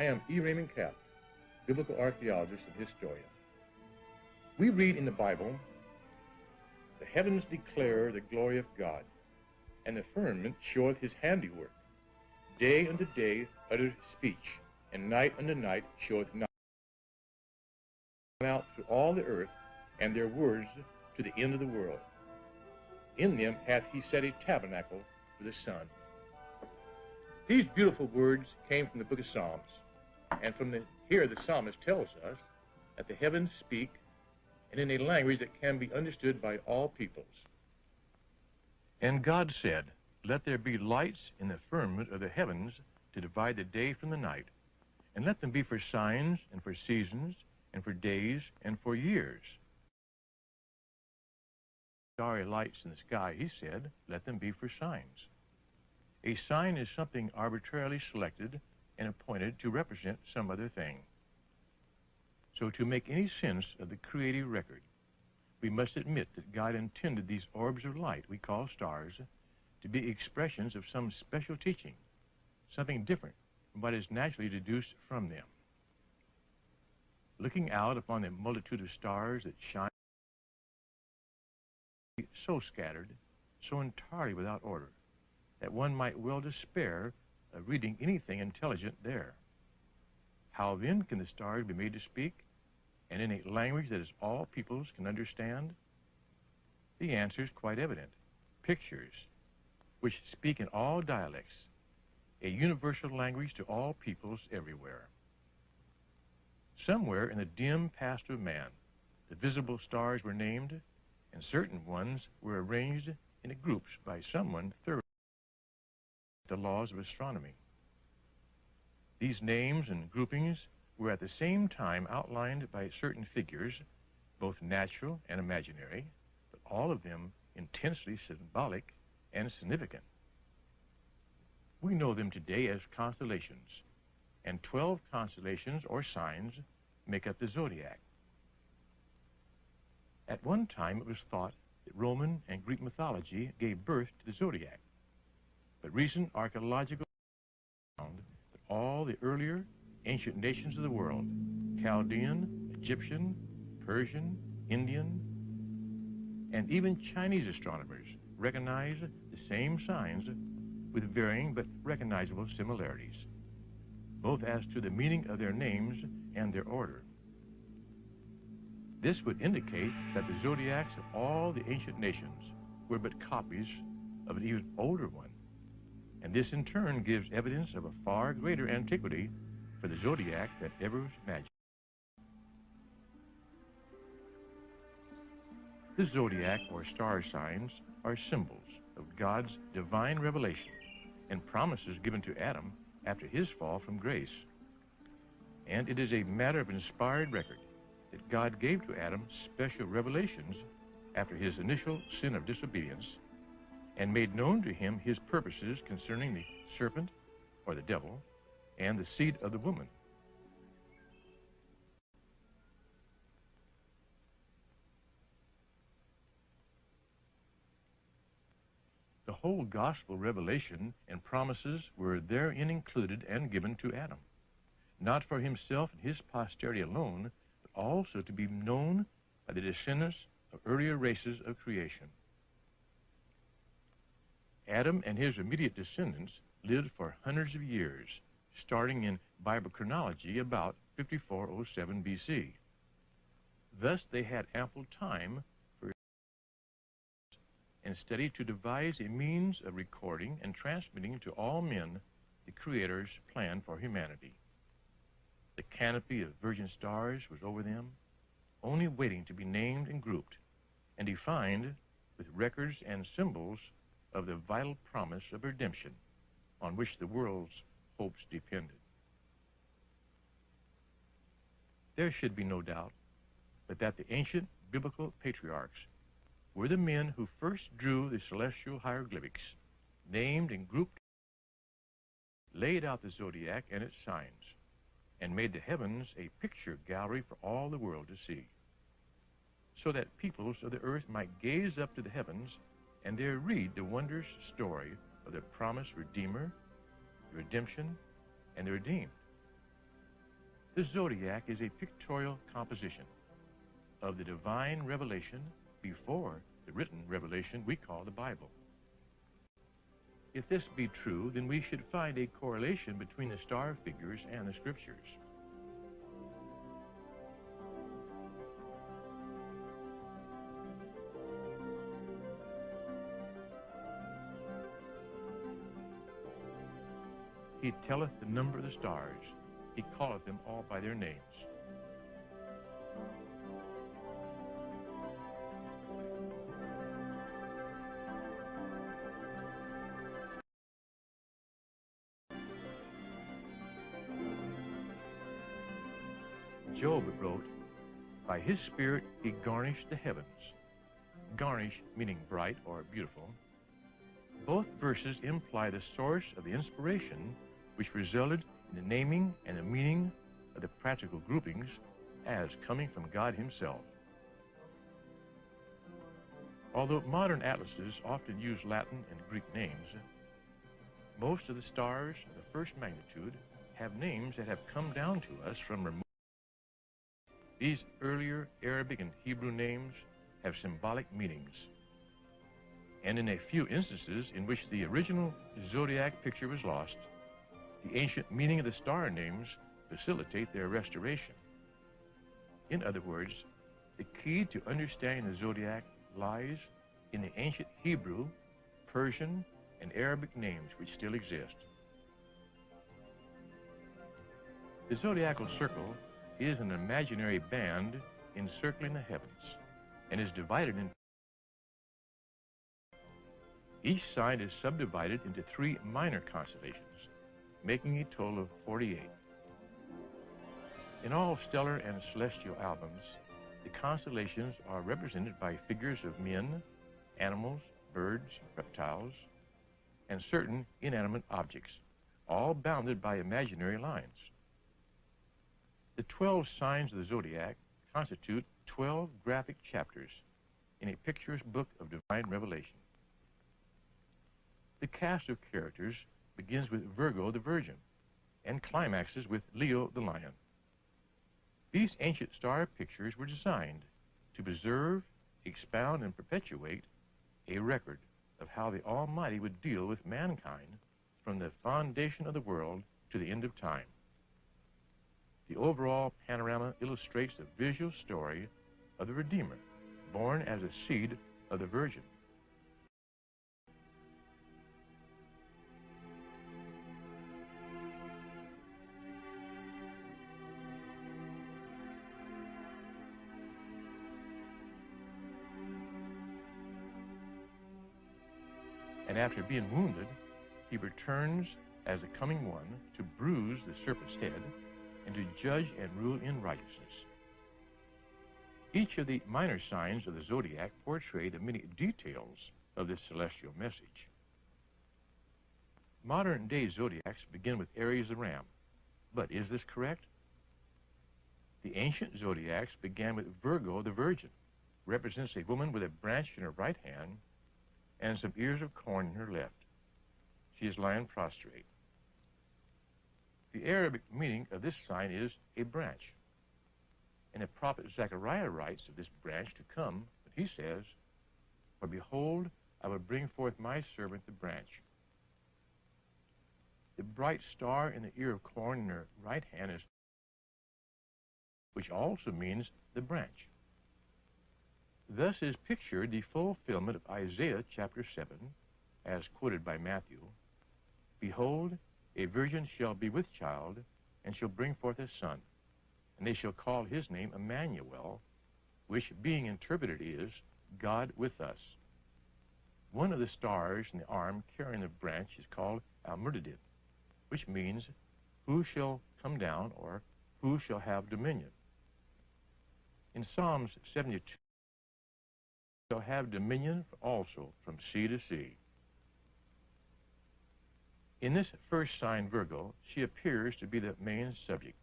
I am E. Raymond Cap, biblical archaeologist and historian. We read in the Bible, the heavens declare the glory of God, and the firmament showeth his handiwork. Day unto day uttereth speech, and night unto night showeth knowledge. Out to all the earth, and their words to the end of the world. In them hath he set a tabernacle for the sun. These beautiful words came from the book of Psalms, and here the psalmist tells us that the heavens speak, and in a language that can be understood by all peoples. And God said, let there be lights in the firmament of the heavens to divide the day from the night, and let them be for signs, and for seasons, and for days, and for years. Starry lights in the sky, he said, let them be for signs. A sign is something arbitrarily selected and appointed to represent some other thing. So to make any sense of the creative record, we must admit that God intended these orbs of light we call stars to be expressions of some special teaching, something different from what is naturally deduced from them. Looking out upon the multitude of stars that shine, so scattered, so entirely without order, that one might well despair of reading anything intelligent there. How then can the stars be made to speak, and in a language that is all peoples can understand? The answer is quite evident. Pictures, which speak in all dialects, a universal language to all peoples everywhere. Somewhere in the dim past of man, the visible stars were named, and certain ones were arranged into groups by someone thoroughly the laws of astronomy. These names and groupings were at the same time outlined by certain figures, both natural and imaginary, but all of them intensely symbolic and significant. We know them today as constellations, and 12 constellations or signs make up the zodiac. At one time it was thought that Roman and Greek mythology gave birth to the zodiac, but recent archaeological found that all the earlier ancient nations of the world, Chaldean, Egyptian, Persian, Indian, and even Chinese astronomers recognize the same signs with varying but recognizable similarities, both as to the meaning of their names and their order. This would indicate that the zodiacs of all the ancient nations were but copies of an even older one, and this in turn gives evidence of a far greater antiquity for the zodiac than ever was imagined. The zodiac, or star signs, are symbols of God's divine revelation and promises given to Adam after his fall from grace. And it is a matter of inspired record that God gave to Adam special revelations after his initial sin of disobedience, and made known to him his purposes concerning the serpent, or the devil, and the seed of the woman. The whole gospel revelation and promises were therein included and given to Adam, not for himself and his posterity alone, but also to be known by the descendants of earlier races of creation. Adam and his immediate descendants lived for hundreds of years, starting in Bible chronology about 5407 BC. Thus they had ample time for and study to devise a means of recording and transmitting to all men the Creator's plan for humanity. The canopy of virgin stars was over them, only waiting to be named and grouped and defined with records and symbols of the vital promise of redemption on which the world's hopes depended. There should be no doubt but that the ancient biblical patriarchs were the men who first drew the celestial hieroglyphics, named and grouped, laid out the zodiac and its signs, and made the heavens a picture gallery for all the world to see, so that peoples of the earth might gaze up to the heavens and there read the wondrous story of the promised Redeemer, the redemption, and the redeemed. The zodiac is a pictorial composition of the divine revelation before the written revelation we call the Bible. If this be true, then we should find a correlation between the star figures and the scriptures. He telleth the number of the stars, he calleth them all by their names. Job wrote, by his spirit he garnished the heavens. Garnish meaning bright or beautiful. Both verses imply the source of the inspiration which resulted in the naming and the meaning of the practical groupings as coming from God himself. Although modern atlases often use Latin and Greek names, most of the stars of the first magnitude have names that have come down to us from remote. These earlier Arabic and Hebrew names have symbolic meanings. And in a few instances in which the original zodiac picture was lost, the ancient meaning of the star names facilitate their restoration. In other words, the key to understanding the zodiac lies in the ancient Hebrew, Persian, and Arabic names which still exist. The zodiacal circle is an imaginary band encircling the heavens and is divided into. Each sign is subdivided into 3 minor constellations, making a total of 48. In all stellar and celestial albums, the constellations are represented by figures of men, animals, birds, reptiles, and certain inanimate objects, all bounded by imaginary lines. The 12 signs of the zodiac constitute 12 graphic chapters in a picturesque book of divine revelation. The cast of characters begins with Virgo the Virgin and climaxes with Leo the Lion. These ancient star pictures were designed to preserve, expound, and perpetuate a record of how the Almighty would deal with mankind from the foundation of the world to the end of time. The overall panorama illustrates the visual story of the Redeemer, born as a seed of the Virgin. And after being wounded, he returns as the coming one to bruise the serpent's head and to judge and rule in righteousness. Each of the minor signs of the zodiac portray the many details of this celestial message. Modern-day zodiacs begin with Aries the ram, but is this correct? The ancient zodiacs began with Virgo the Virgin, represents a woman with a branch in her right hand and some ears of corn in her left. She is lying prostrate. The Arabic meaning of this sign is a branch. And the prophet Zechariah writes of this branch to come, but he says, for behold, I will bring forth my servant the branch. The bright star in the ear of corn in her right hand is, which also means the branch. Thus is pictured the fulfillment of Isaiah chapter 7, as quoted by Matthew. Behold, a virgin shall be with child, and shall bring forth a son, and they shall call his name Emmanuel, which being interpreted is, God with us. One of the stars in the arm carrying the branch is called Almerdadid, which means, who shall come down, or who shall have dominion. In Psalms 72, shall have dominion also from sea to sea. In this first sign, Virgo, she appears to be the main subject.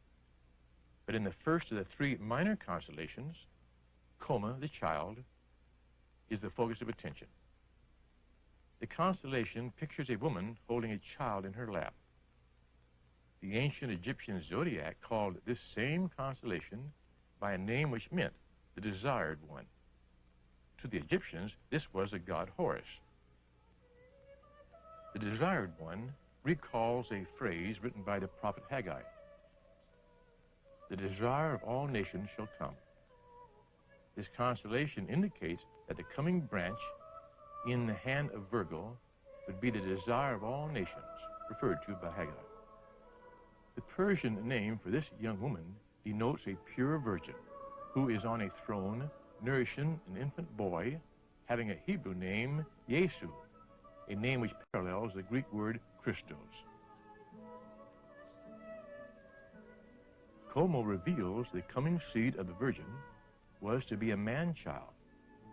But in the first of the 3 minor constellations, Coma, the child, is the focus of attention. The constellation pictures a woman holding a child in her lap. The ancient Egyptian zodiac called this same constellation by a name which meant the desired one. To the Egyptians, this was the god Horus. The desired one recalls a phrase written by the prophet Haggai. The desire of all nations shall come. This constellation indicates that the coming branch in the hand of Virgo would be the desire of all nations, referred to by Haggai. The Persian name for this young woman denotes a pure virgin who is on a throne nourishing an infant boy, having a Hebrew name, Yesu, a name which parallels the Greek word Christos. Como reveals the coming seed of the virgin was to be a man-child,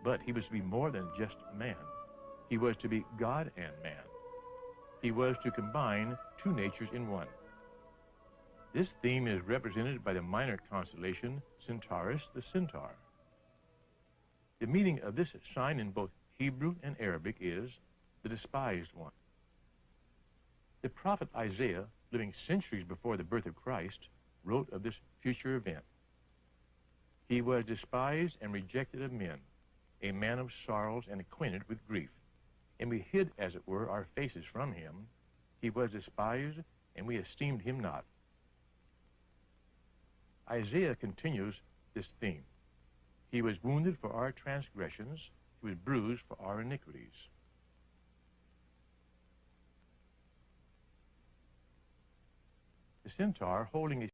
but he was to be more than just man. He was to be God and man. He was to combine two natures in one. This theme is represented by the minor constellation Centaurus, the centaur. The meaning of this sign in both Hebrew and Arabic is the despised one. The prophet Isaiah, living centuries before the birth of Christ, wrote of this future event. He was despised and rejected of men, a man of sorrows and acquainted with grief. And we hid, as it were, our faces from him. He was despised, and we esteemed him not. Isaiah continues this theme. He was wounded for our transgressions. He was bruised for our iniquities. The centaur, holding a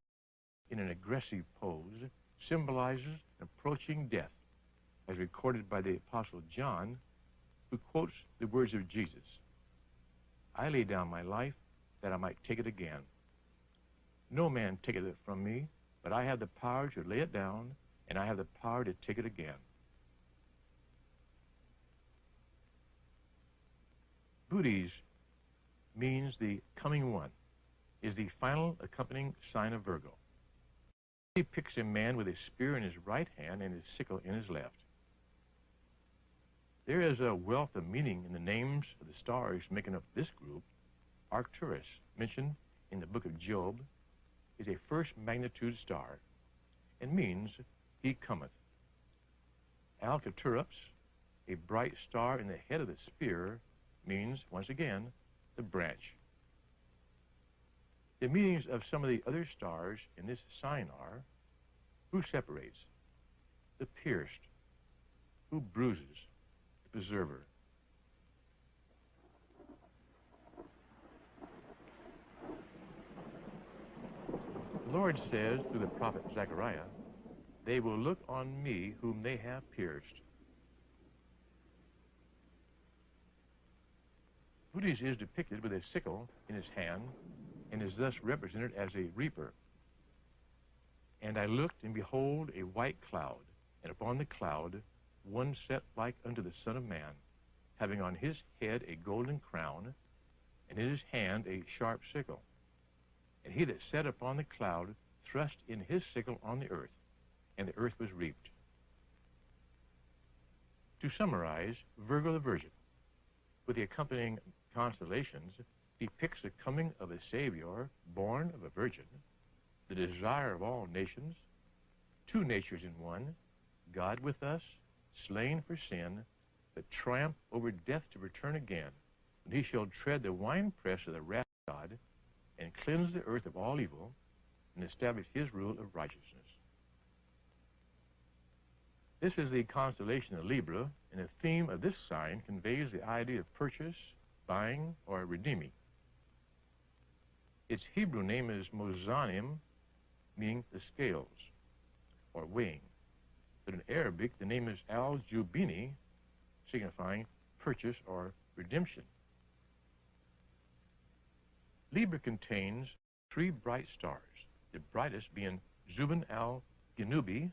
in an aggressive pose, symbolizes approaching death, as recorded by the Apostle John, who quotes the words of Jesus, I lay down my life that I might take it again. No man taketh it from me, but I have the power to lay it down, and I have the power to take it again. Bootes means the coming one, is the final accompanying sign of Virgo. He depicts a man with a spear in his right hand and his sickle in his left. There is a wealth of meaning in the names of the stars making up this group. Arcturus, mentioned in the book of Job, is a first magnitude star and means he cometh. Alcaturups, a bright star in the head of the spear, means, once again, the branch. The meanings of some of the other stars in this sign are, who separates? The pierced. Who bruises? The preserver. The Lord says through the prophet Zechariah, they will look on me whom they have pierced. Bootes is depicted with a sickle in his hand and is thus represented as a reaper. And I looked, and behold, a white cloud, and upon the cloud one set like unto the Son of Man, having on his head a golden crown, and in his hand a sharp sickle. And he that sat upon the cloud thrust in his sickle on the earth, and the earth was reaped. To summarize, Virgo the Virgin, with the accompanying constellations, depicts the coming of a Savior born of a virgin, the desire of all nations, two natures in one, God with us, slain for sin, the triumph over death to return again, when he shall tread the winepress of the wrath of God, and cleanse the earth of all evil, and establish his rule of righteousness. This is the constellation of Libra, and the theme of this sign conveys the idea of purchase, buying, or redeeming. Its Hebrew name is Mozanim, meaning the scales, or weighing. But in Arabic, the name is Al-Jubini, signifying purchase or redemption. Libra contains three bright stars, the brightest being Zuban al-Ginubi,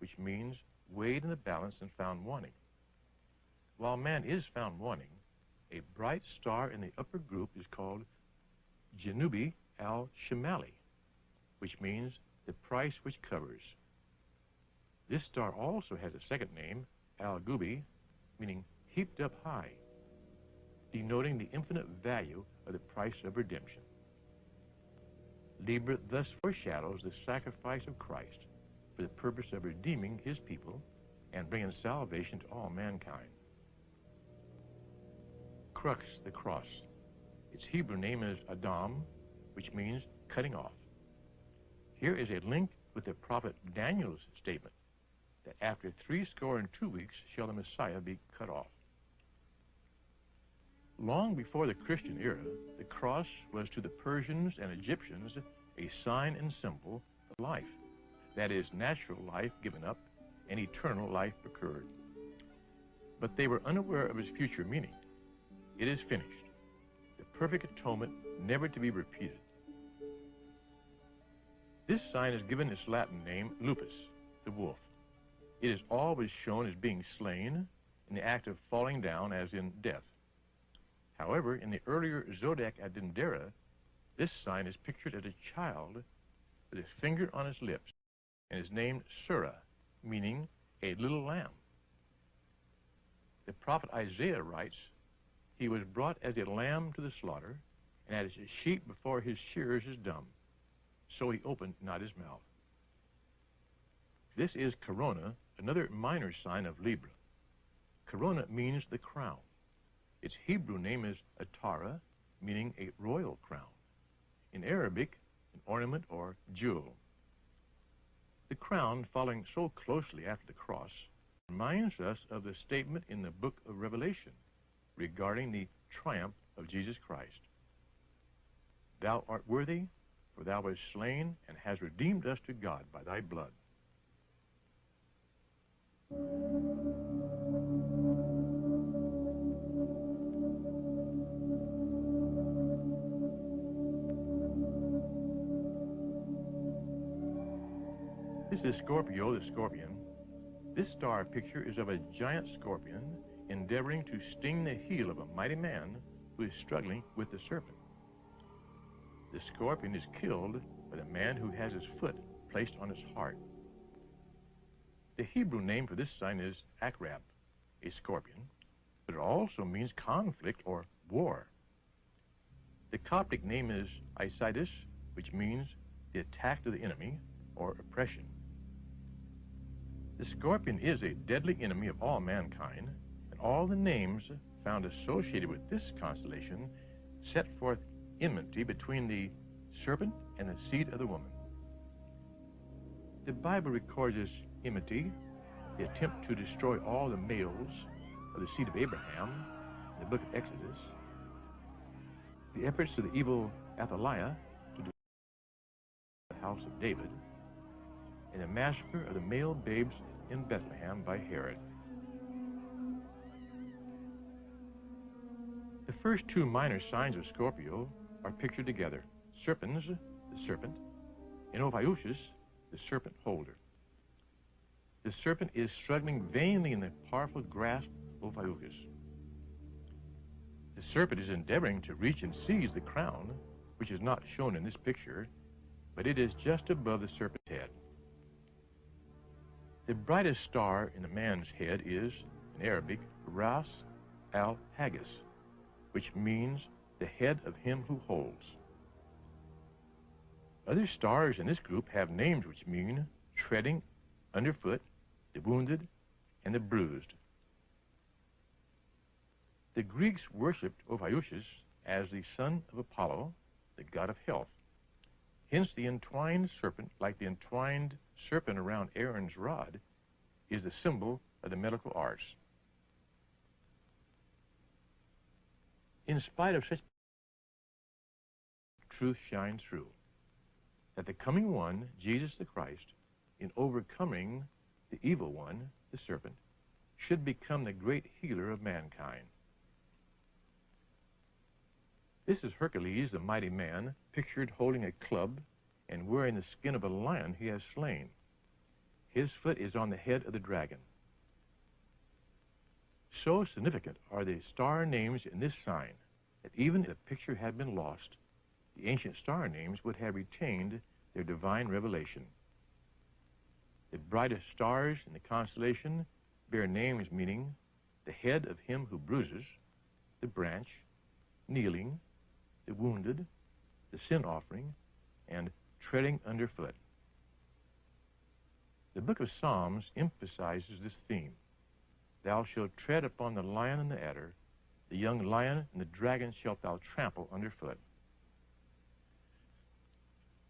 which means weighed in the balance and found wanting. While man is found wanting, a bright star in the upper group is called Janubi al-Shimali, which means the price which covers. This star also has a second name, al-Gubi, meaning heaped up high, denoting the infinite value of the price of redemption. Libra thus foreshadows the sacrifice of Christ for the purpose of redeeming his people and bringing salvation to all mankind. Crux, the cross. Its Hebrew name is Adam, which means cutting off. Here is a link with the prophet Daniel's statement that after 62 weeks shall the Messiah be cut off. Long before the Christian era, the cross was to the Persians and Egyptians a sign and symbol of life. That is, natural life given up and eternal life procured. But they were unaware of its future meaning. It is finished. The perfect atonement never to be repeated. This sign is given its Latin name, lupus, the wolf. It is always shown as being slain in the act of falling down, as in death. However, in the earlier zodiac addendera, this sign is pictured as a child with his finger on his lips and is named Surah, meaning a little lamb. The prophet Isaiah writes, "He was brought as a lamb to the slaughter, and as a sheep before his shearers is dumb, so he opened not his mouth." This is Corona, another minor sign of Libra. Corona means the crown. Its Hebrew name is Atara, meaning a royal crown. In Arabic, an ornament or jewel. The crown, following so closely after the cross, reminds us of the statement in the book of Revelation regarding the triumph of Jesus Christ. "Thou art worthy, for thou wast slain and hast redeemed us to God by thy blood." This is Scorpio, the scorpion. This star picture is of a giant scorpion endeavoring to sting the heel of a mighty man who is struggling with the serpent. The scorpion is killed by the man who has his foot placed on his heart. The Hebrew name for this sign is Akrab, a scorpion, but it also means conflict or war. The Coptic name is Isitis, which means the attack of the enemy or oppression. The scorpion is a deadly enemy of all mankind, and all the names found associated with this constellation set forth enmity between the serpent and the seed of the woman. The Bible records this enmity, the attempt to destroy all the males of the seed of Abraham in the book of Exodus, the efforts of the evil Athaliah to destroy the house of David, and the massacre of the male babes in Bethlehem by Herod. The first two minor signs of Scorpio are pictured together: Serpens, the serpent, and Ophiuchus, the serpent holder. The serpent is struggling vainly in the powerful grasp of Ophiuchus. The serpent is endeavoring to reach and seize the crown, which is not shown in this picture, but it is just above the serpent's head. The brightest star in a man's head is, in Arabic, Ras al-Haggis, which means the head of him who holds. Other stars in this group have names which mean treading underfoot, the wounded, and the bruised. The Greeks worshipped Ophiuchus as the son of Apollo, the god of health. Hence the entwined serpent, like the entwined serpent around Aaron's rod, is the symbol of the medical arts. In spite of such, truth shines through, that the coming one, Jesus the Christ, in overcoming the evil one, the serpent, should become the great healer of mankind. This is Hercules, the mighty man, pictured holding a club and wearing the skin of a lion he has slain. His foot is on the head of the dragon. So significant are the star names in this sign that even if the picture had been lost, the ancient star names would have retained their divine revelation. The brightest stars in the constellation bear names meaning the head of him who bruises, the branch, kneeling, the wounded, the sin offering, and treading underfoot. The book of Psalms emphasizes this theme. Thou shalt tread upon the lion and the adder, the young lion and the dragon shalt thou trample underfoot.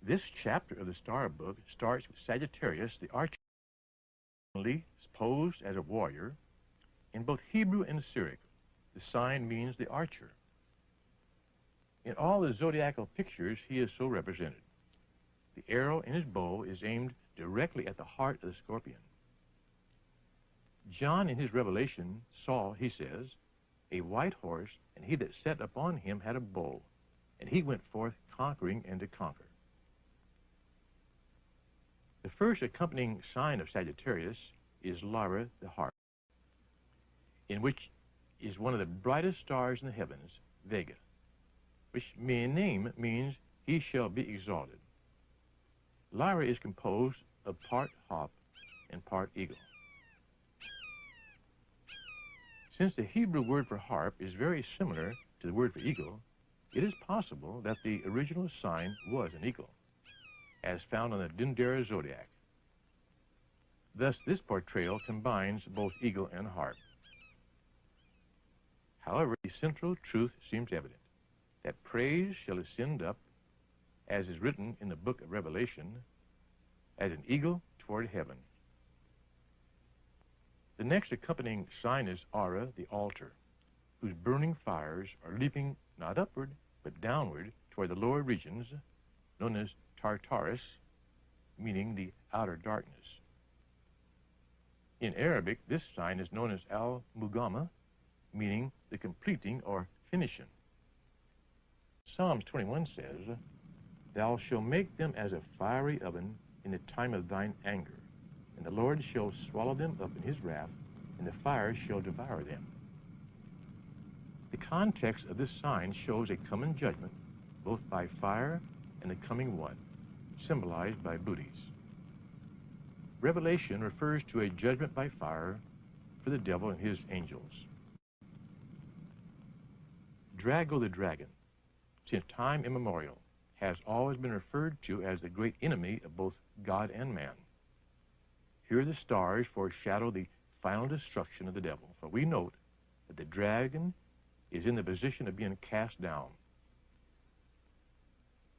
This chapter of the Star Book starts with Sagittarius, the archer, posed as a warrior. In both Hebrew and Syriac, the sign means the archer. In all the zodiacal pictures, he is so represented. The arrow in his bow is aimed directly at the heart of the scorpion. John, in his revelation, saw, he says, a white horse, and he that sat upon him had a bow, and he went forth conquering and to conquer. The first accompanying sign of Sagittarius is Lyra, the harp, in which is one of the brightest stars in the heavens, Vega, which name means he shall be exalted. Lyra is composed of part harp and part eagle. Since the Hebrew word for harp is very similar to the word for eagle, it is possible that the original sign was an eagle, as found on the Dendera zodiac. Thus, this portrayal combines both eagle and harp. However, the central truth seems evident, that praise shall ascend up, as is written in the book of Revelation, as an eagle toward heaven. The next accompanying sign is Aura, the altar, whose burning fires are leaping not upward, but downward toward the lower regions, known as Tartarus, meaning the outer darkness. In Arabic, this sign is known as Al-Mugama, meaning the completing or finishing. Psalms 21 says, Thou shalt make them as a fiery oven in the time of thine anger, and the Lord shall swallow them up in his wrath, and the fire shall devour them. The context of this sign shows a coming judgment, both by fire and the coming one, symbolized by booties. Revelation refers to a judgment by fire for the devil and his angels. Drago the dragon, since time immemorial, has always been referred to as the great enemy of both God and man. Here the stars foreshadow the final destruction of the devil, for we note that the dragon is in the position of being cast down.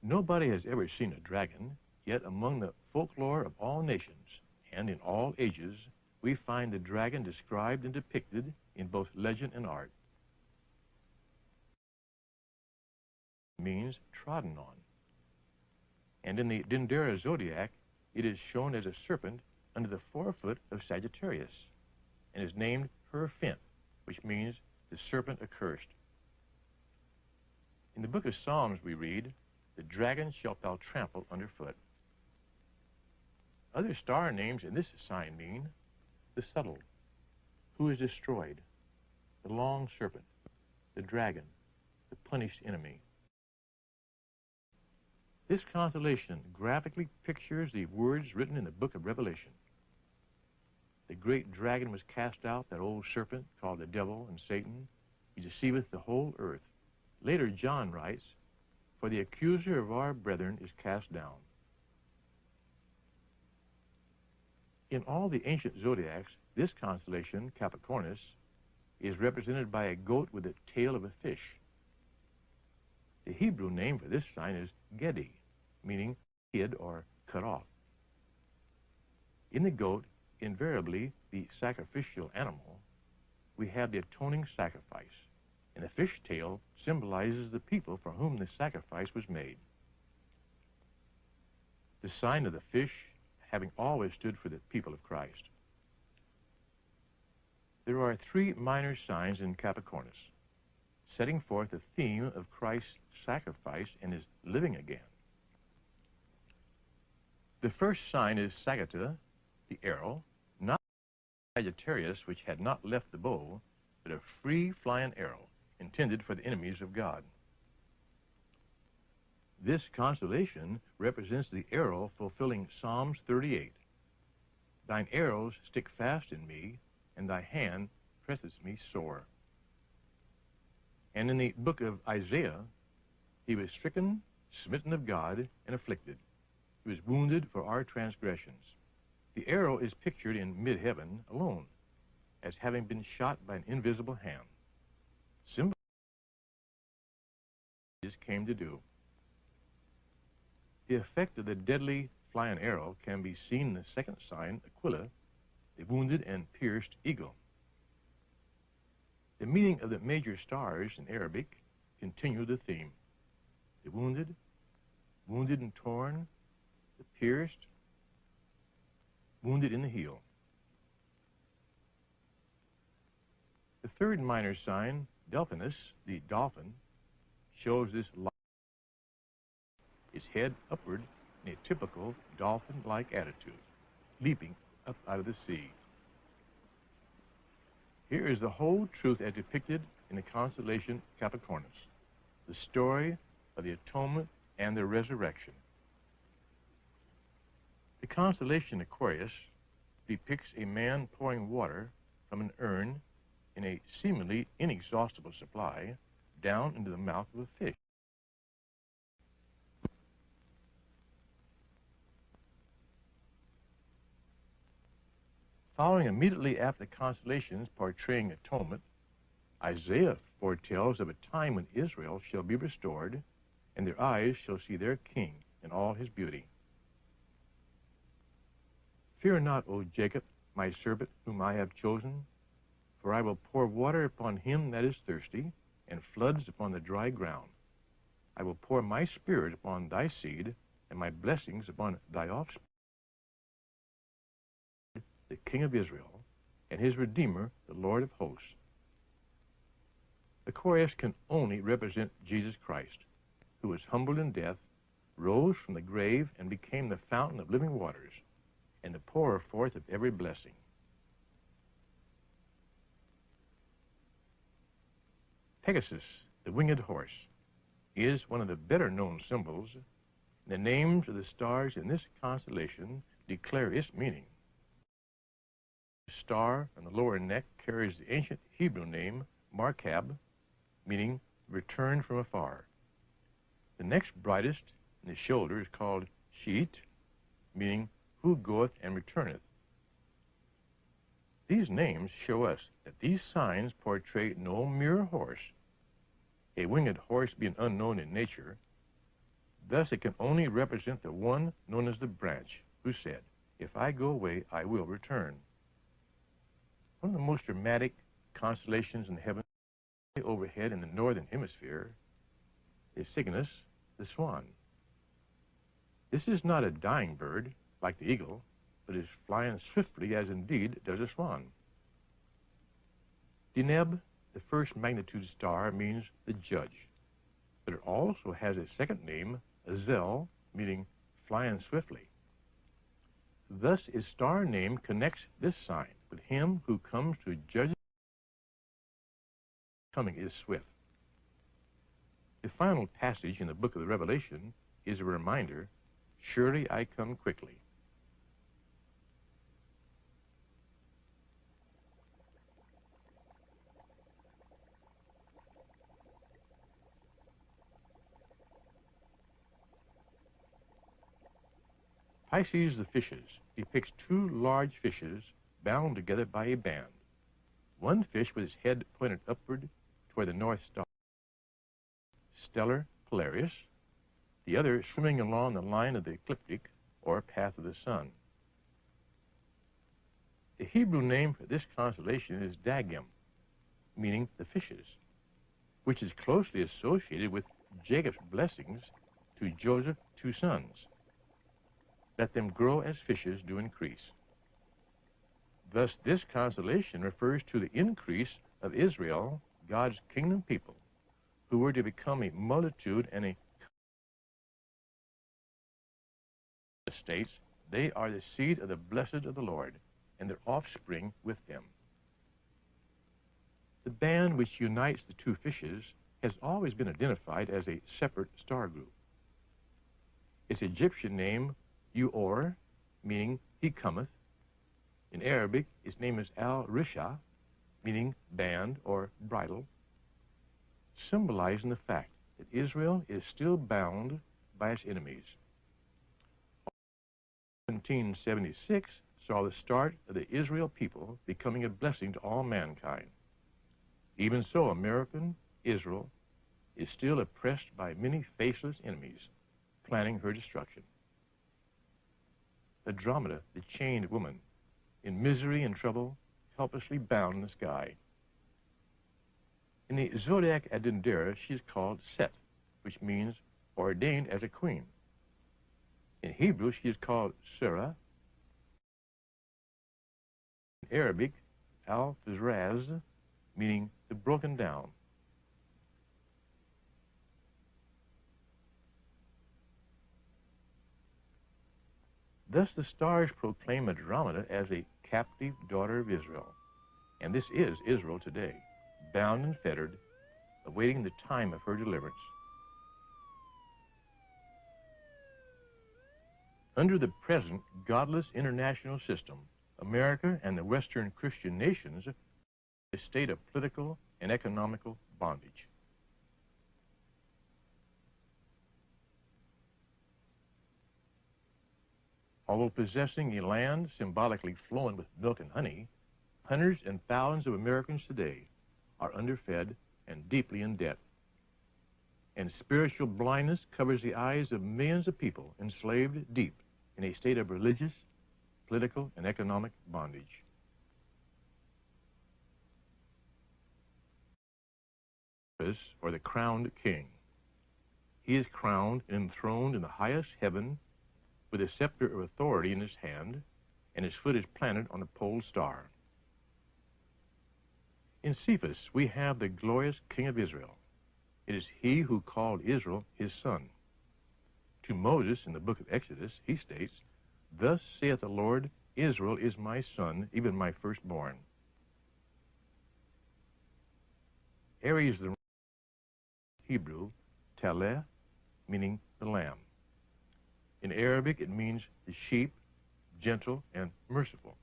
Nobody has ever seen a dragon, yet among the folklore of all nations and in all ages, we find the dragon described and depicted in both legend and art. It means trodden on. And in the Dendera zodiac, it is shown as a serpent under the forefoot of Sagittarius, and is named Herfint, which means the serpent accursed. In the book of Psalms we read, The dragon shalt thou trample underfoot. Other star names in this sign mean the subtle, who is destroyed, the long serpent, the dragon, the punished enemy. This constellation graphically pictures the words written in the book of Revelation. The great dragon was cast out, that old serpent called the devil and Satan. He deceiveth the whole earth. Later, John writes, For the accuser of our brethren is cast down. In all the ancient zodiacs, this constellation, Capricornus, is represented by a goat with the tail of a fish. The Hebrew name for this sign is Gedi, meaning hid or cut off. In the goat, invariably the sacrificial animal, we have the atoning sacrifice, and the fish tail symbolizes the people for whom the sacrifice was made. The sign of the fish having always stood for the people of Christ. There are three minor signs in Capricornus, setting forth the theme of Christ's sacrifice and his living again. The first sign is Sagitta, the arrow, not Sagittarius, which had not left the bow, but a free-flying arrow intended for the enemies of God. This constellation represents the arrow fulfilling Psalms 38. Thine arrows stick fast in me, and thy hand presseth me sore. And in the book of Isaiah, he was stricken smitten of God and afflicted. He was wounded for our transgressions. The arrow is pictured in mid-heaven alone, as having been shot by an invisible hand. Symbol came to do. The effect of the deadly flying arrow can be seen in the second sign, Aquila, the wounded and pierced eagle. The meaning of the major stars in Arabic continue the theme. The wounded, wounded and torn, the pierced, wounded in the heel. The third minor sign, Delphinus, the dolphin, shows this light, his head upward in a typical dolphin-like attitude, leaping up out of the sea. Here is the whole truth as depicted in the constellation Capricornus, the story of the atonement and the resurrection. The constellation Aquarius depicts a man pouring water from an urn in a seemingly inexhaustible supply down into the mouth of a fish. Following immediately after the constellations portraying atonement, Isaiah foretells of a time when Israel shall be restored, and their eyes shall see their king in all his beauty. Fear not, O Jacob, my servant, whom I have chosen, for I will pour water upon him that is thirsty, and floods upon the dry ground. I will pour my spirit upon thy seed, and my blessings upon thy offspring. The King of Israel, and his Redeemer, the Lord of hosts. Aquarius can only represent Jesus Christ, who was humbled in death, rose from the grave, and became the fountain of living waters, and the pourer forth of every blessing. Pegasus, the winged horse, is one of the better known symbols. The names of the stars in this constellation declare its meaning. The star on the lower neck carries the ancient Hebrew name Markab, meaning return from afar. The next brightest in the shoulder is called Sheet, meaning who goeth and returneth. These names show us that these signs portray no mere horse, a winged horse being unknown in nature. Thus it can only represent the one known as the branch, who said, "If I go away, I will return." One of the most dramatic constellations in the heavens overhead in the northern hemisphere is Cygnus, the swan. This is not a dying bird like the eagle, but is flying swiftly as indeed does a swan. Deneb, the first magnitude star, means the judge, but it also has a second name, Azel, meaning flying swiftly. Thus his star name connects this sign with him who comes to judge. Coming is swift. The final passage in the book of the Revelation is a reminder, surely I come quickly. Pisces, the fishes, depicts two large fishes bound together by a band. One fish with his head pointed upward toward the North Star, stellar Polaris, the other swimming along the line of the ecliptic, or path of the sun. The Hebrew name for this constellation is Dagim, meaning the fishes, which is closely associated with Jacob's blessings to Joseph's two sons. Let them grow as fishes do increase. Thus, this constellation refers to the increase of Israel, God's kingdom people, who were to become a multitude and a states, they are the seed of the blessed of the Lord, and their offspring with them. The band which unites the two fishes has always been identified as a separate star group. Its Egyptian name, Uor, meaning he cometh. In Arabic, its name is Al-Risha, meaning band or bridle, symbolizing the fact that Israel is still bound by its enemies. 1776 saw the start of the Israel people becoming a blessing to all mankind. Even so, American Israel is still oppressed by many faceless enemies planning her destruction. Andromeda, the chained woman, in misery and trouble, helplessly bound in the sky. In the zodiac at Dendera, she is called Set, which means ordained as a queen. In Hebrew, she is called Sarah. In Arabic, Al-Fizraz, meaning the broken down. Thus the stars proclaim Andromeda as a captive daughter of Israel. And this is Israel today, bound and fettered, awaiting the time of her deliverance. Under the present godless international system, America and the Western Christian nations are in a state of political and economical bondage. Although possessing a land symbolically flowing with milk and honey, hundreds and thousands of Americans today are underfed and deeply in debt. And spiritual blindness covers the eyes of millions of people enslaved deep in a state of religious, political, and economic bondage. Or the crowned king. He is crowned and enthroned in the highest heaven with a scepter of authority in his hand, and his foot is planted on the pole star. In Cephas, we have the glorious King of Israel. It is he who called Israel his son. To Moses in the book of Exodus, he states, "Thus saith the Lord, Israel is my son, even my firstborn." Aries, the Hebrew, Taleh, meaning the lamb. In Arabic, it means the sheep, gentle and merciful.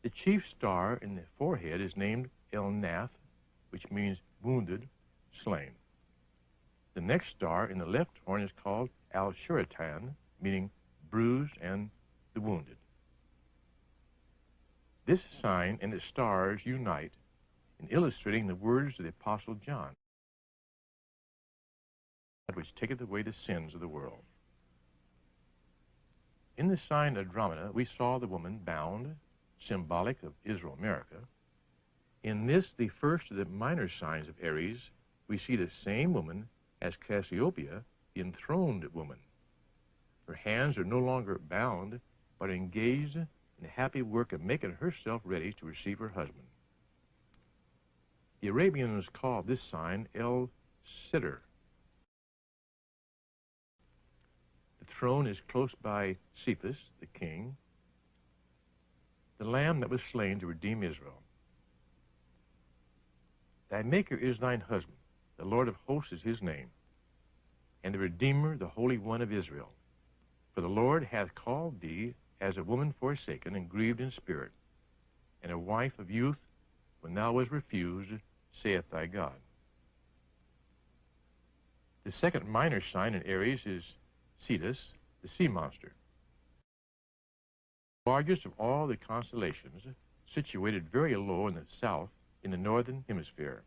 The chief star in the forehead is named El Nath, which means wounded, slain. The next star in the left horn is called Al-Shuratan, meaning bruised and the wounded. This sign and its stars unite in illustrating the words of the Apostle John, which taketh away the sins of the world. In the sign Andromeda, we saw the woman bound, symbolic of Israel, America. In this, the first of the minor signs of Aries, we see the same woman as Cassiopeia, the enthroned woman. Her hands are no longer bound, but engaged in the happy work of making herself ready to receive her husband. The Arabians called this sign El Sidr. The throne is close by Cephas, the king, the lamb that was slain to redeem Israel. Thy Maker is thine husband, the Lord of hosts is his name, and the Redeemer, the Holy One of Israel. For the Lord hath called thee as a woman forsaken and grieved in spirit, and a wife of youth when thou wast refused, saith thy God. The second minor sign in Aries is Cetus, the sea monster. The largest of all the constellations, situated very low in the south in the northern hemisphere.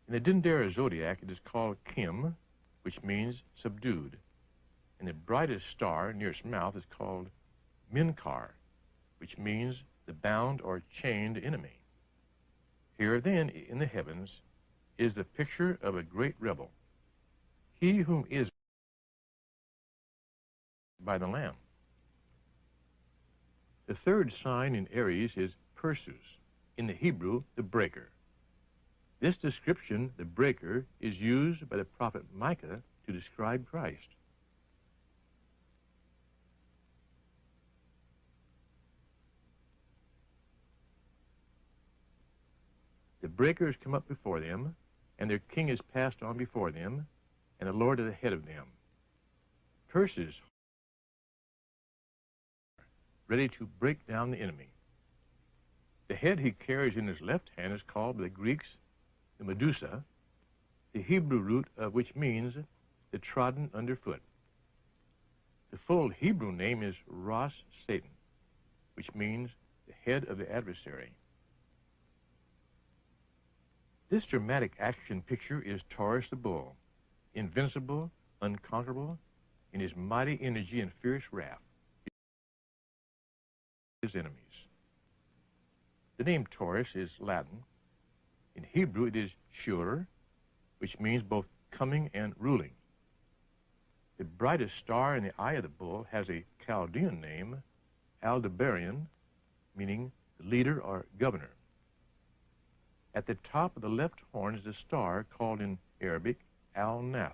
In the Dendera zodiac, it is called Kim, which means subdued, and the brightest star near its mouth is called Minkar, which means the bound or chained enemy. Here then, in the heavens, is the picture of a great rebel, he whom is by the Lamb. The third sign in Aries is Perseus, in the Hebrew, the breaker. This description, the breaker, is used by the prophet Micah to describe Christ. The breakers come up before them, and their king is passed on before them, and the Lord is ahead of them. Perseus, ready to break down the enemy. The head he carries in his left hand is called by the Greeks the Medusa, the Hebrew root of which means the trodden underfoot. The full Hebrew name is Ras Satan, which means the head of the adversary. This dramatic action picture is Taurus the bull, invincible, unconquerable, in his mighty energy and fierce wrath, his enemies. The name Taurus is Latin. In Hebrew it is Shur, which means both coming and ruling. The brightest star in the eye of the bull has a Chaldean name, Aldebaran, meaning leader or governor. At the top of the left horn is a star called in Arabic Al-Nath,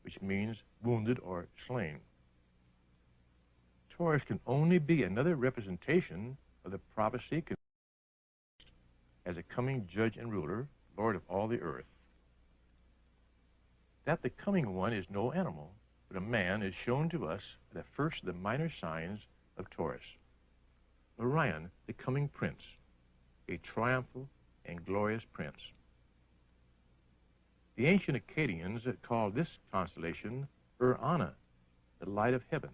which means wounded or slain. Taurus can only be another representation of the prophecy as a coming judge and ruler, Lord of all the earth. That the coming one is no animal, but a man is shown to us by the first of the minor signs of Taurus. Orion, the coming prince, a triumphal and glorious prince. The ancient Akkadians called this constellation Ur-Ana, the light of heaven,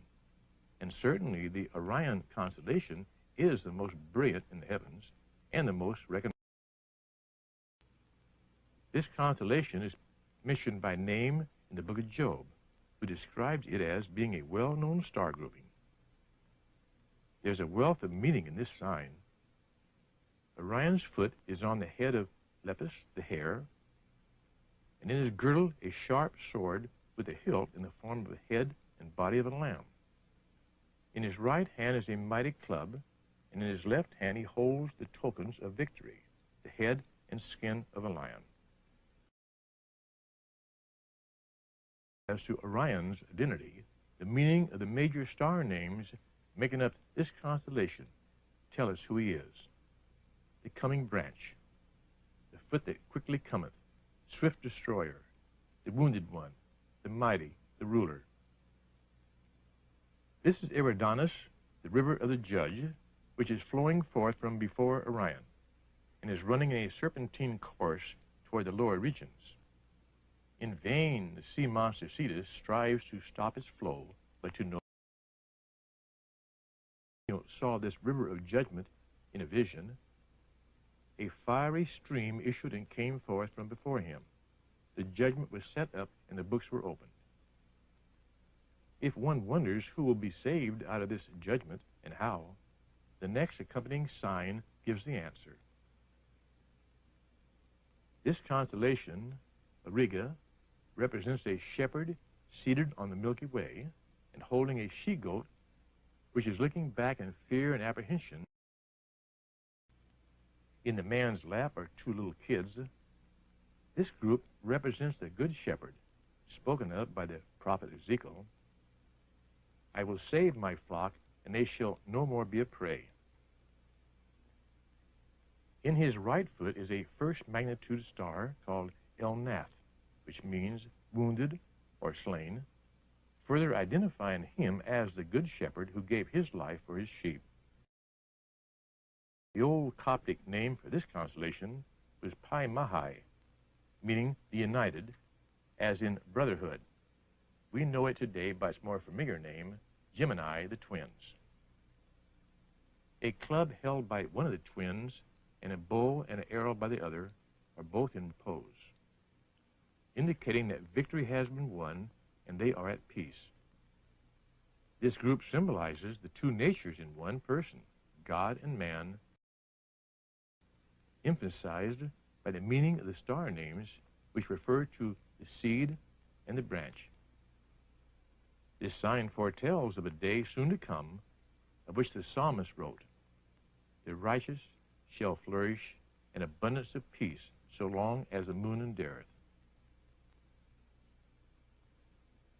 and certainly the Orion constellation is the most brilliant in the heavens and the most recognized. This constellation is mentioned by name in the book of Job, who describes it as being a well-known star grouping. There's a wealth of meaning in this sign. Orion's foot is on the head of Lepus, the hare, and in his girdle a sharp sword with a hilt in the form of the head and body of a lamb. In his right hand is a mighty club, and in his left hand he holds the tokens of victory, the head and skin of a lion. As to Orion's identity, the meaning of the major star names making up this constellation tell us who he is. The coming branch, the foot that quickly cometh, swift destroyer, the wounded one, the mighty, the ruler. This is Eridanus, the river of the judge, which is flowing forth from before Orion, and is running in a serpentine course toward the lower regions. In vain the sea monster Cetus strives to stop its flow, but to no saw this river of judgment in a vision. A fiery stream issued and came forth from before him. The judgment was set up and the books were opened. If one wonders who will be saved out of this judgment and how, the next accompanying sign gives the answer. This constellation, Auriga, represents a shepherd seated on the Milky Way and holding a she-goat which is looking back in fear and apprehension. In the man's lap are two little kids. This group represents the good shepherd, spoken of by the prophet Ezekiel. I will save my flock, and they shall no more be a prey. In his right foot is a first magnitude star called El-Nath, which means wounded or slain, further identifying him as the good shepherd who gave his life for his sheep. The old Coptic name for this constellation was Pi Mahai, meaning the united, as in brotherhood. We know it today by its more familiar name, Gemini, the twins. A club held by one of the twins and a bow and an arrow by the other are both in repose, indicating that victory has been won and they are at peace. This group symbolizes the two natures in one person, God and man, emphasized by the meaning of the star names which refer to the seed and the branch. This sign foretells of a day soon to come, of which the psalmist wrote, "The righteous shall flourish in abundance of peace so long as the moon endareth."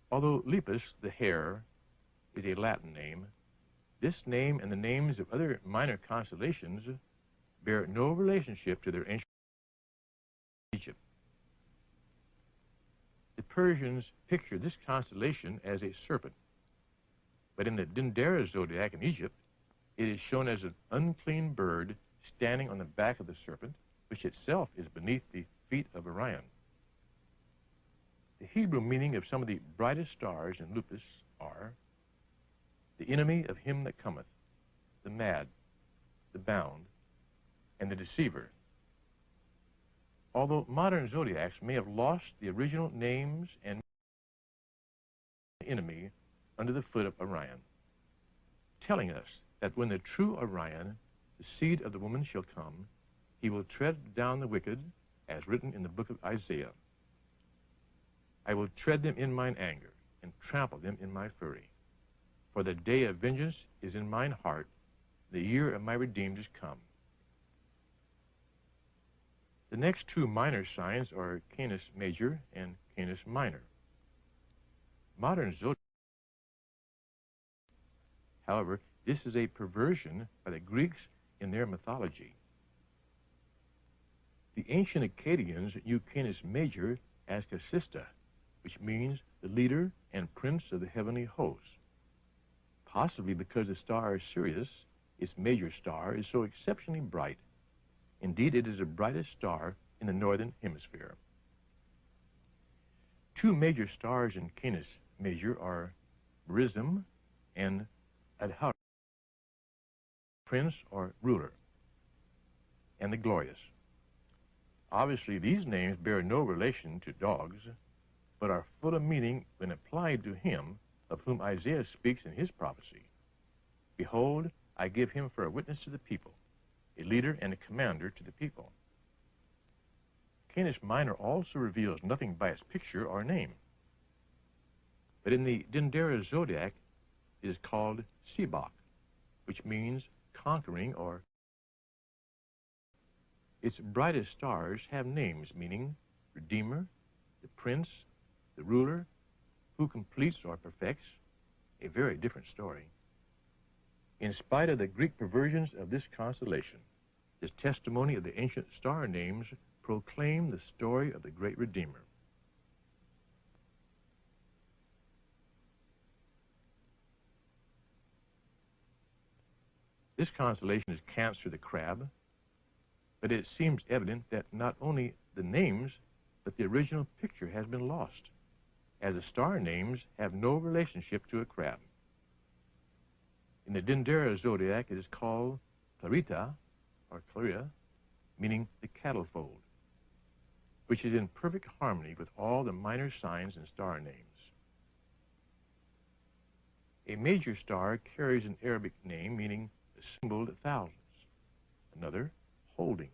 Although Lepus, the hare, is a Latin name, this name and the names of other minor constellations bear no relationship to their ancient Egypt. The Persians pictured this constellation as a serpent, but in the Dendera zodiac in Egypt, it is shown as an unclean bird standing on the back of the serpent, which itself is beneath the feet of Orion. The Hebrew meaning of some of the brightest stars in lupus are the enemy of him that cometh, the mad, the bound, and the deceiver. Although modern zodiacs may have lost the original names and enemy under the foot of Orion, telling us that when the true Orion, the seed of the woman, shall come, he will tread down the wicked, as written in the book of Isaiah. I will tread them in mine anger, and trample them in my fury. For the day of vengeance is in mine heart, the year of my redeemed is come. The next two minor signs are Canis Major and Canis Minor. Modern zodiac, however, this is a perversion by the Greeks in their mythology. The ancient Akkadians knew Canis Major as Casista, which means the leader and prince of the heavenly hosts, possibly because the star Sirius, its major star, is so exceptionally bright. Indeed, it is the brightest star in the northern hemisphere. Two major stars in Canis Major are Merism and Adhara, prince or ruler, and the glorious. Obviously, these names bear no relation to dogs, but are full of meaning when applied to him of whom Isaiah speaks in his prophecy. Behold, I give him for a witness to the people, a leader and a commander to the people. Canis Minor also reveals nothing by its picture or name. But in the Dendera zodiac, it is called Sebok, which means conquering or. Its brightest stars have names meaning Redeemer, the Prince, the Ruler, who completes or perfects, a very different story. In spite of the Greek perversions of this constellation, the testimony of the ancient star names proclaim the story of the great Redeemer. This constellation is Cancer the Crab, but it seems evident that not only the names, but the original picture has been lost, as the star names have no relationship to a crab. In the Dendera zodiac, it is called Clarita, or Claria, meaning the cattle fold, which is in perfect harmony with all the minor signs and star names. A major star carries an Arabic name meaning assembled thousands, another holding.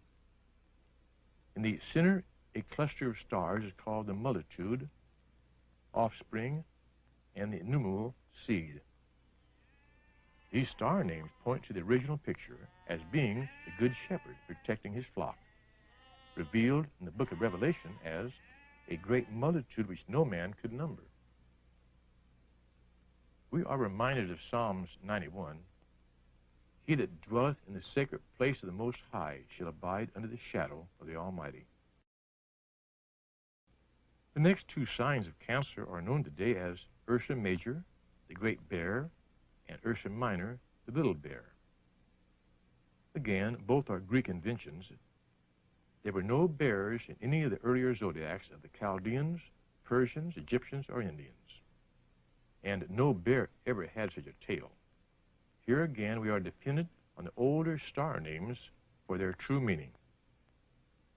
In the center, a cluster of stars is called the multitude, offspring, and the numeral seed. These star names point to the original picture as being the good shepherd protecting his flock, revealed in the book of Revelation as a great multitude which no man could number. We are reminded of Psalms 91, he that dwelleth in the sacred place of the Most High shall abide under the shadow of the Almighty. The next two signs of Cancer are known today as Ursa Major, the great bear, and Ursa Minor, the little bear. Again, both are Greek inventions. There were no bears in any of the earlier zodiacs of the Chaldeans, Persians, Egyptians, or Indians. And no bear ever had such a tail. Here again, we are dependent on the older star names for their true meaning.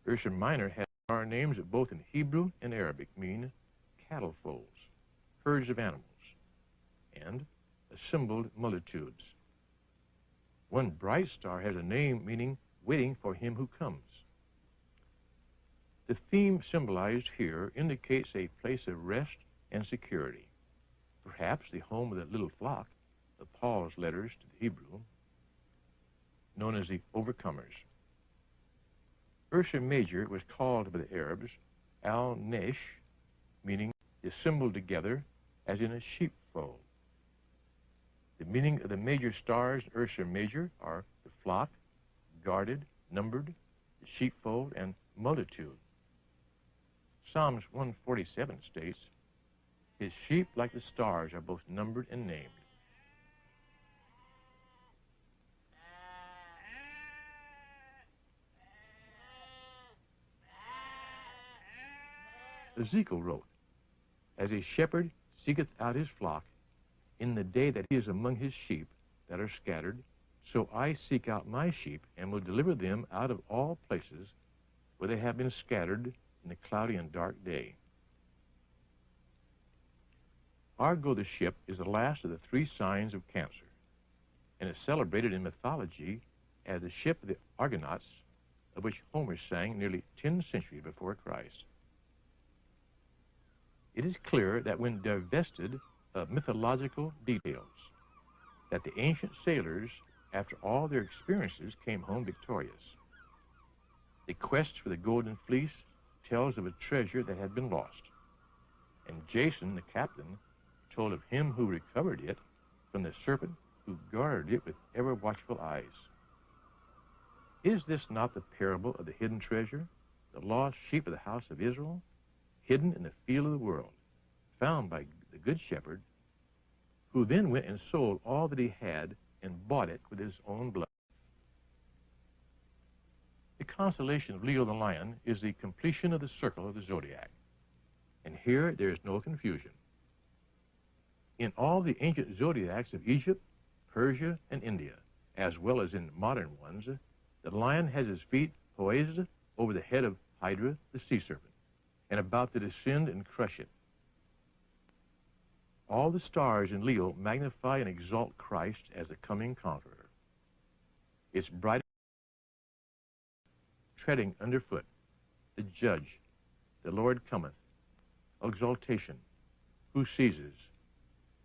Ursa Minor has star names that both in Hebrew and Arabic mean cattle folds, herds of animals, and assembled multitudes. One bright star has a name meaning waiting for him who comes. The theme symbolized here indicates a place of rest and security, perhaps the home of the little flock of Paul's letters to the Hebrew, known as the Overcomers. Ursa Major was called by the Arabs Al-Nesh, meaning assembled together as in a sheepfold. The meaning of the major stars in Ursa Major are the flock, guarded, numbered, the sheepfold, and multitude. Psalms 147 states, his sheep like the stars are both numbered and named. Ezekiel wrote, As a shepherd seeketh out his flock in the day that he is among his sheep that are scattered, so I seek out my sheep and will deliver them out of all places where they have been scattered in the cloudy and dark day. Argo the ship is the last of the 3 signs of Cancer, and is celebrated in mythology as the ship of the Argonauts, of which Homer sang nearly 10 centuries before Christ. It is clear that when divested of mythological details, that the ancient sailors, after all their experiences, came home victorious. The quest for the Golden Fleece tells of a treasure that had been lost, and Jason, the captain, told of him who recovered it from the serpent who guarded it with ever-watchful eyes. Is this not the parable of the hidden treasure, the lost sheep of the house of Israel, hidden in the field of the world, found by the good shepherd, who then went and sold all that he had and bought it with his own blood? The constellation of Leo the Lion is the completion of the circle of the zodiac, and here there is no confusion. In all the ancient zodiacs of Egypt, Persia, and India, as well as in modern ones, the lion has his feet poised over the head of Hydra, the sea serpent, and about to descend and crush it. All the stars in Leo magnify and exalt Christ as the coming conqueror. Its bright treading underfoot, the judge, the Lord cometh, exaltation, who seizes,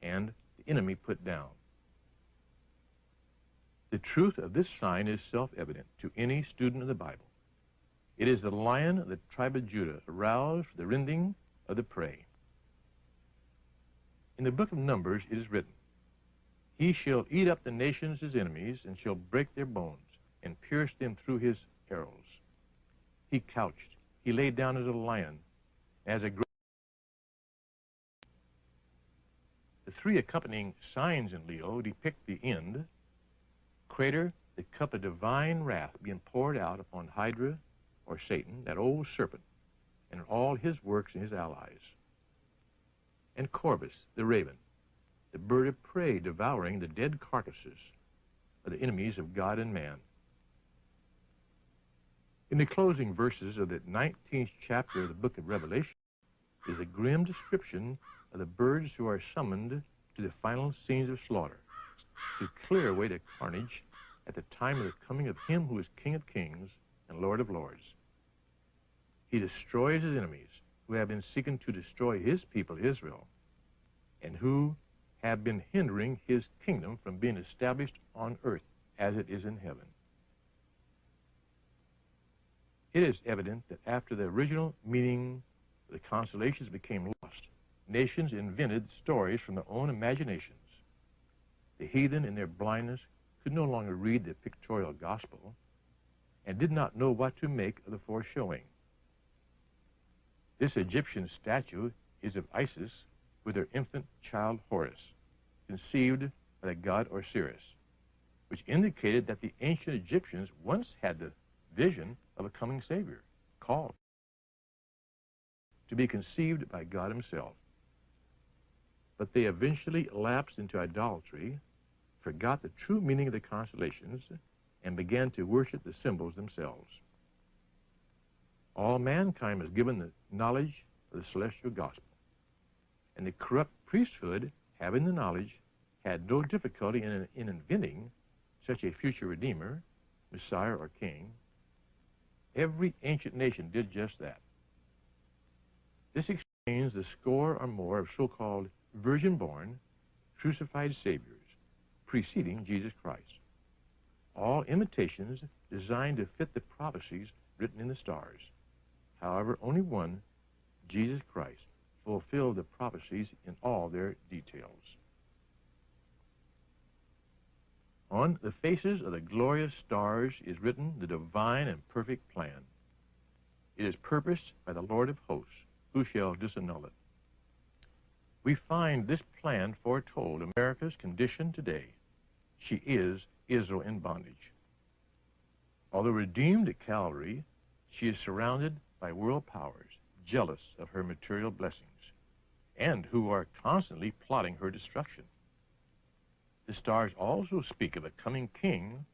and the enemy put down. The truth of this sign is self-evident to any student of the Bible. It is the lion of the tribe of Judah, aroused for the rending of the prey. In the book of Numbers it is written, He shall eat up the nations his enemies, and shall break their bones, and pierce them through his arrows. He couched, he lay down as a lion, as a great... The 3 accompanying signs in Leo depict the end, crater, the cup of divine wrath being poured out upon Hydra, or Satan, that old serpent, and all his works and his allies. And Corvus, the raven, the bird of prey devouring the dead carcasses of the enemies of God and man. In the closing verses of the 19th chapter of the book of Revelation is a grim description of the birds who are summoned to the final scenes of slaughter, to clear away the carnage at the time of the coming of him who is King of kings and Lord of lords. He destroys his enemies who have been seeking to destroy his people Israel, and who have been hindering his kingdom from being established on earth as it is in heaven. It is evident that after the original meaning of the constellations became lost, nations invented stories from their own imaginations. The heathen, in their blindness, could no longer read the pictorial gospel and did not know what to make of the foreshowing. This Egyptian statue is of Isis with her infant child Horus, conceived by the god Osiris, which indicated that the ancient Egyptians once had the vision of a coming Savior, called to be conceived by God himself. But they eventually lapsed into idolatry, forgot the true meaning of the constellations, and began to worship the symbols themselves. All mankind was given the knowledge of the celestial gospel, and the corrupt priesthood, having the knowledge, had no difficulty in inventing such a future Redeemer, Messiah, or King. Every ancient nation did just that. This explains the score or more of so-called virgin-born, crucified saviors preceding Jesus Christ. All imitations designed to fit the prophecies written in the stars. However, only one, Jesus Christ, fulfilled the prophecies in all their details. On the faces of the glorious stars is written the divine and perfect plan. It is purposed by the Lord of hosts, who shall disannul it. We find this plan foretold America's condition today. She is Israel in bondage. Although redeemed at Calvary, she is surrounded by world powers, jealous of her material blessings. and who are constantly plotting her destruction. The stars also speak of a coming king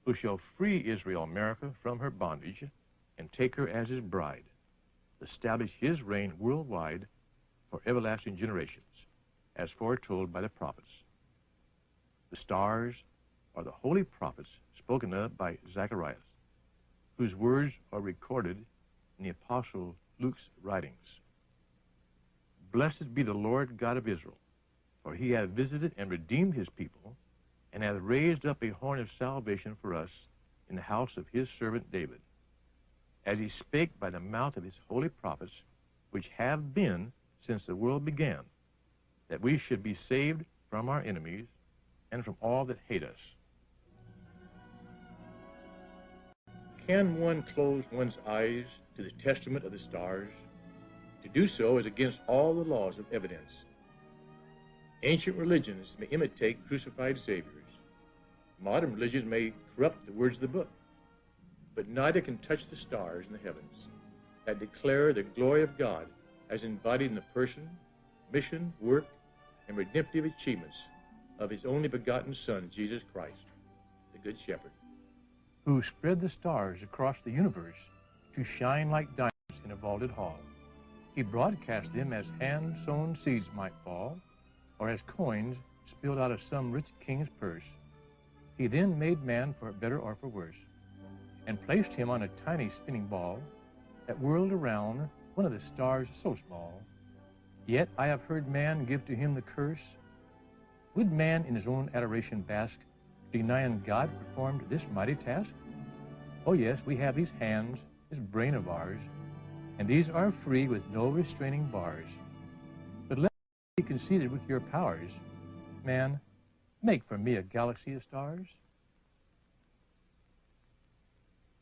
who shall free Israel, America, from her bondage and take her as his bride, establish his reign worldwide for everlasting generations, as foretold by the prophets. The stars are the holy prophets spoken of by Zacharias, whose words are recorded in the Apostle Luke's writings. Blessed be the Lord God of Israel, for he hath visited and redeemed his people, and hath raised up a horn of salvation for us in the house of his servant David, as he spake by the mouth of his holy prophets, which have been since the world began, that we should be saved from our enemies and from all that hate us. Can one close one's eyes to the testament of the stars? To do so is against all the laws of evidence. Ancient religions may imitate crucified saviors. Modern religions may corrupt the words of the book, but neither can touch the stars in the heavens that declare the glory of God as embodied in the person, mission, work, and redemptive achievements of his only begotten Son, Jesus Christ, the Good Shepherd, who spread the stars across the universe to shine like diamonds in a vaulted hall. He broadcast them as hand-sown seeds might fall, or as coins spilled out of some rich king's purse. He then made man for better or for worse, and placed him on a tiny spinning ball that whirled around one of the stars so small. Yet I have heard man give to him the curse. Would man in his own adoration bask, denying God performed this mighty task? Oh yes, we have these hands, this brain of ours, and these are free with no restraining bars. But let me be conceited with your powers. Man, make for me a galaxy of stars.